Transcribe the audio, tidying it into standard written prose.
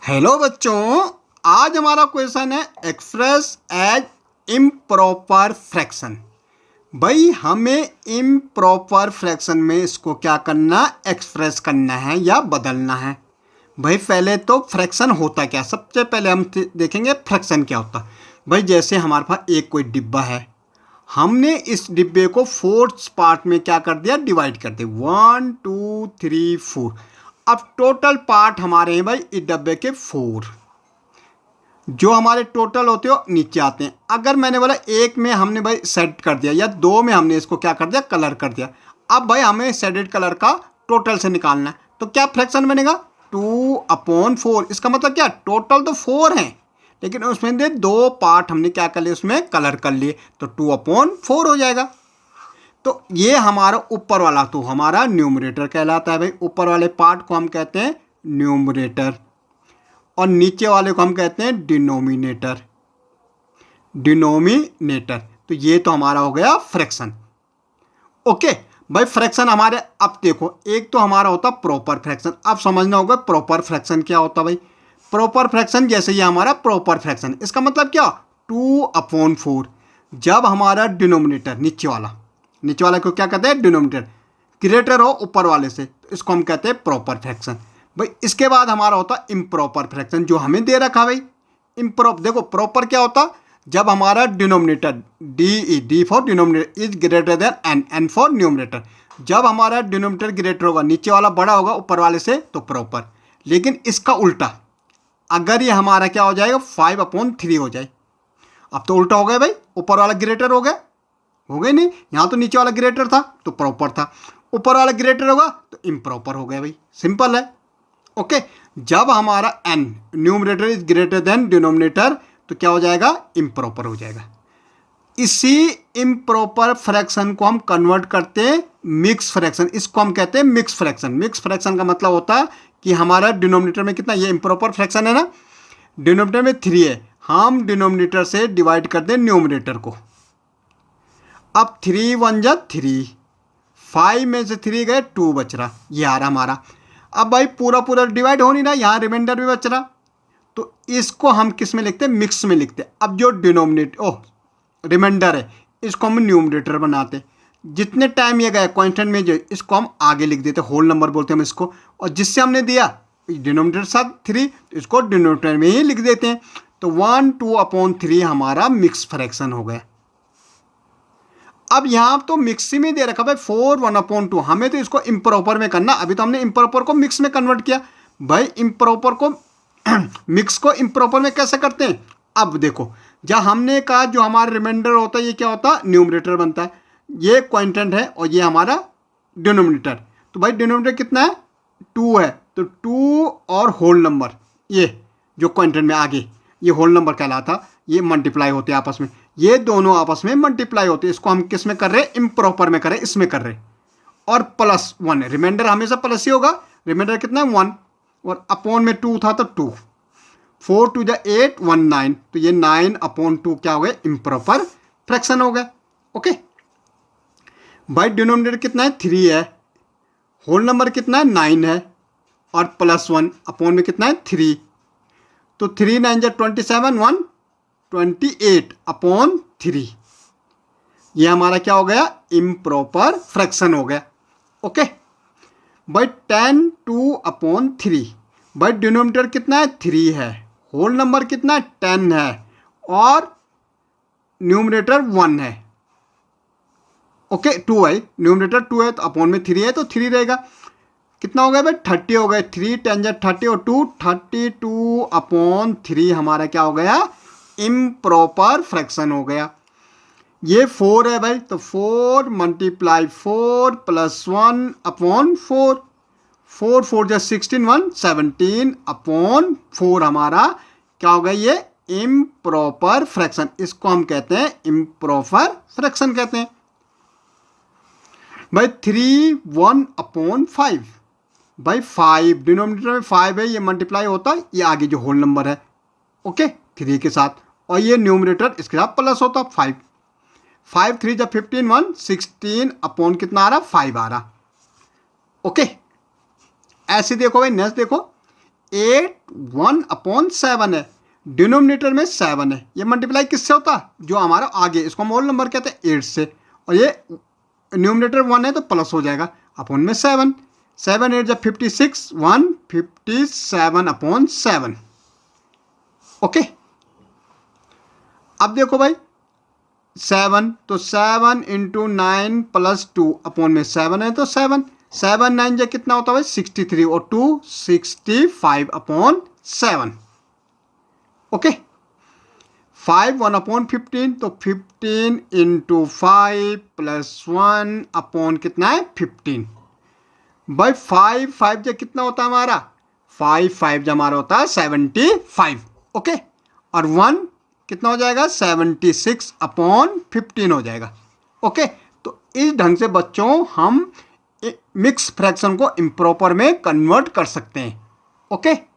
Hello बच्चों, आज हमारा क्वेश्चन है एक्सप्रेस एज इम्प्रॉपर फ्रैक्शन। भाई हमें इम्प्रॉपर फ्रैक्शन में इसको क्या करना, एक्सप्रेस करना है या बदलना है। भाई पहले तो फ्रैक्शन होता क्या, सबसे पहले हम देखेंगे फ्रैक्शन क्या होता। भाई जैसे हमारे पास एक कोई डिब्बा है, हमने इस डिब्बे को 4 पार्ट में क्या कर दिया, डिवाइड कर दिया 1 2 3 4। अब टोटल पार्ट हमारे हैं भाई इस डब्बे के 4, जो हमारे टोटल होते हो नीचे आते हैं। अगर मैंने बोला एक में हमने भाई सेट कर दिया या 2 में हमने इसको क्या कर दिया, कलर कर दिया। अब भाई हमें शेडेड कलर का टोटल से निकालना है, तो क्या फ्रैक्शन बनेगा 2/4। इसका मतलब क्या, टोटल तो 4 हैं लेकिन उसमें से 2 पार्ट हमने क्या कर लिए, उसमें कलर कर लिए, तो 2/4 हो जाएगा। तो ये हमारा ऊपर वाला तो हमारा न्यूमरेटर कहलाता है। भाई ऊपर वाले पार्ट को हम कहते हैं न्यूमरेटर और नीचे वाले को हम कहते हैं डिनोमिनेटर। तो ये तो हमारा हो गया फ्रैक्शन। ओके भाई, फ्रैक्शन हमारे, अब देखो एक तो हमारा होता प्रॉपर फ्रैक्शन। अब समझना होगा प्रॉपर फ्रैक्शन क्या होता। भाई प्रॉपर फ्रैक्शन जैसे ये हमारा प्रॉपर फ्रैक्शन, इसका मतलब क्या, 2/4। जब हमारा डिनोमिनेटर नीचे वाला को क्या कहते हैं, डिनोमिनेटर ग्रेटर हो ऊपर वाले से, तो इसको हम कहते हैं प्रॉपर फ्रैक्शन। भाई इसके बाद हमारा होता है इम्प्रॉपर फ्रैक्शन, जो हमें दे रखा। भाई देखो प्रॉपर क्या होता, जब हमारा denominator D for denominator is greater than N for numerator. जब हमारा डिनोमिनेटर ग्रेटर होगा, नीचे वाला बड़ा होगा ऊपर वाले से, तो प्रॉपर। लेकिन इसका उल्टा, अगर ये हमारा क्या हो जाएगा 5/3 हो जाए। अब तो उल्टा हो गया भाई, ऊपर वाला ग्रेटर हो गए नहीं, यहाँ तो नीचे वाला ग्रेटर था तो प्रॉपर था, ऊपर वाला ग्रेटर होगा तो इम्प्रॉपर हो गया। भाई सिंपल है। ओके, जब हमारा N numerator is greater than denominator, तो क्या हो जाएगा, इम्प्रॉपर हो जाएगा। इसी इम्प्रॉपर फ्रैक्शन को हम कन्वर्ट करते हैं मिक्स फ्रैक्शन। इसको हम कहते हैं मिक्स फ्रैक्शन। मिक्स फ्रैक्शन का मतलब होता है कि हमारा डिनोमिनेटर में कितना, ये इम्प्रॉपर फ्रैक्शन है ना, डिनोमिनेटर में 3 है, हम डिनोमिनेटर से डिवाइड कर दें न्यूमरेटर को। अब 3 1 जा 3, 5 में से 3 गए 2 बच रहा, ये आ रहा हमारा। अब भाई पूरा डिवाइड हो नहीं रहा, यहाँ रिमाइंडर भी बच रहा, तो इसको हम किस में लिखते हैं, मिक्स में लिखते हैं। अब जो रिमाइंडर है, इसको हम न्यूमरेटर बनाते हैं। जितने टाइम ये गए कांस्टेंट में, जो इसको हम आगे लिख देते हैं, होल नंबर बोलते हैं हम इसको। और जिससे हमने दिया डिनोमिनेटर साथ 3, इसको डिनोमिनेटर में ही लिख देते हैं। तो 1 2/3 हमारा मिक्स फ्रैक्शन हो गया। अब यहाँ तो मिक्स में दे रखा भाई 4 1/2, हमें तो इसको इम्प्रॉपर में करना। अभी तो हमने इम्प्रॉपर को मिक्स में कन्वर्ट किया। भाई इम्प्रॉपर को मिक्स को इम्प्रॉपर में कैसे करते हैं, अब देखो, जब हमने कहा जो हमारा रिमाइंडर होता है, ये क्या होता है, न्यूमरेटर बनता है। ये क्वांटिटी है और ये हमारा डिनोमिनेटर। तो भाई डिनोमिनेटर कितना है, 2 है, तो 2 और होल नंबर, ये जो क्वांटिटी में आगे ये होल नंबर कहलाता, ये मल्टीप्लाई होते हैं आपस में, ये दोनों आपस में मल्टीप्लाई होते हैं। इसको हम किस में कर रहे हैं, इम्प्रॉपर में कर रहे हैं, इसमें कर रहे हैं। और +1, रिमाइंडर हमेशा प्लस ही होगा। रिमाइंडर कितना है 1, और अपॉन में 2 था तो 2, 4 2 जा 8 1 9, तो ये 9/2 क्या हो गया, इम्प्रॉपर फ्रैक्शन हो गया। ओके भाई डिनोमिनेटर कितना है, 3 है, होल नंबर कितना है 9 है, और +1 अपॉन में कितना है 3, तो 3 9 जा 27 1 28/3, ये हमारा क्या हो गया, इम्प्रॉपर फ्रैक्शन हो गया। ओके भाई 10 2/3, भाई डिनोमिनेटर कितना है 3 है, होल नंबर कितना है 10 है, और न्यूमरेटर 1 है। ओके 2 है, न्यूमरेटर 2 है तो अपॉन में 3 है तो 3 रहेगा। कितना हो गया भाई 30 हो गए, 3 10 जा 30 और 2 32/3 हमारा क्या हो गया, इम्प्रॉपर फ्रैक्शन हो गया। ये 4 है भाई, तो 4 × 4 + 1/4, 4 4 जा 16 1 17/4 हमारा क्या हो गया, ये इम्प्रॉपर फ्रैक्शन। इसको हम कहते हैं इम्प्रॉपर फ्रैक्शन कहते हैं। भाई 3 1/5, भाई 5 डिनोमिनेटर में 5 है, ये मल्टीप्लाई होता है, ये आगे जो होल नंबर है ओके 3 के साथ, और ये न्यूमरेटर इसके साथ प्लस होता 5, 5 3 जा 15 1 16 कितना आ रहा, 5 आ रहा। ओके ऐसे देखो भाई, नेक्स्ट देखो, 8 1/7 है, डिनोमिनेटर में 7 है, ये मल्टीप्लाई किससे होता है, जो हमारा आगे, इसको हम होल नंबर कहते हैं 8 से, और ये न्यूमिनेटर 1 है तो प्लस हो जाएगा, अपॉन में 7, 7 8 जब 56, 157/7। ओके, अब देखो भाई 7, तो 7 × 9 + 2 अपॉन में 7 है तो 7, 7 9 जब कितना होता है भाई 63, और 2 65/7। ओके, 5 1/15, तो 15 × 5 + 1 अपॉन कितना है 15। भाई 5 5 जब कितना होता है हमारा, 5 5 जब हमारा होता है 75। ओके, और 1 कितना हो जाएगा 76/15 हो जाएगा। ओके, तो इस ढंग से बच्चों हम मिक्स फ्रैक्शन को इम्प्रॉपर में कन्वर्ट कर सकते हैं। ओके।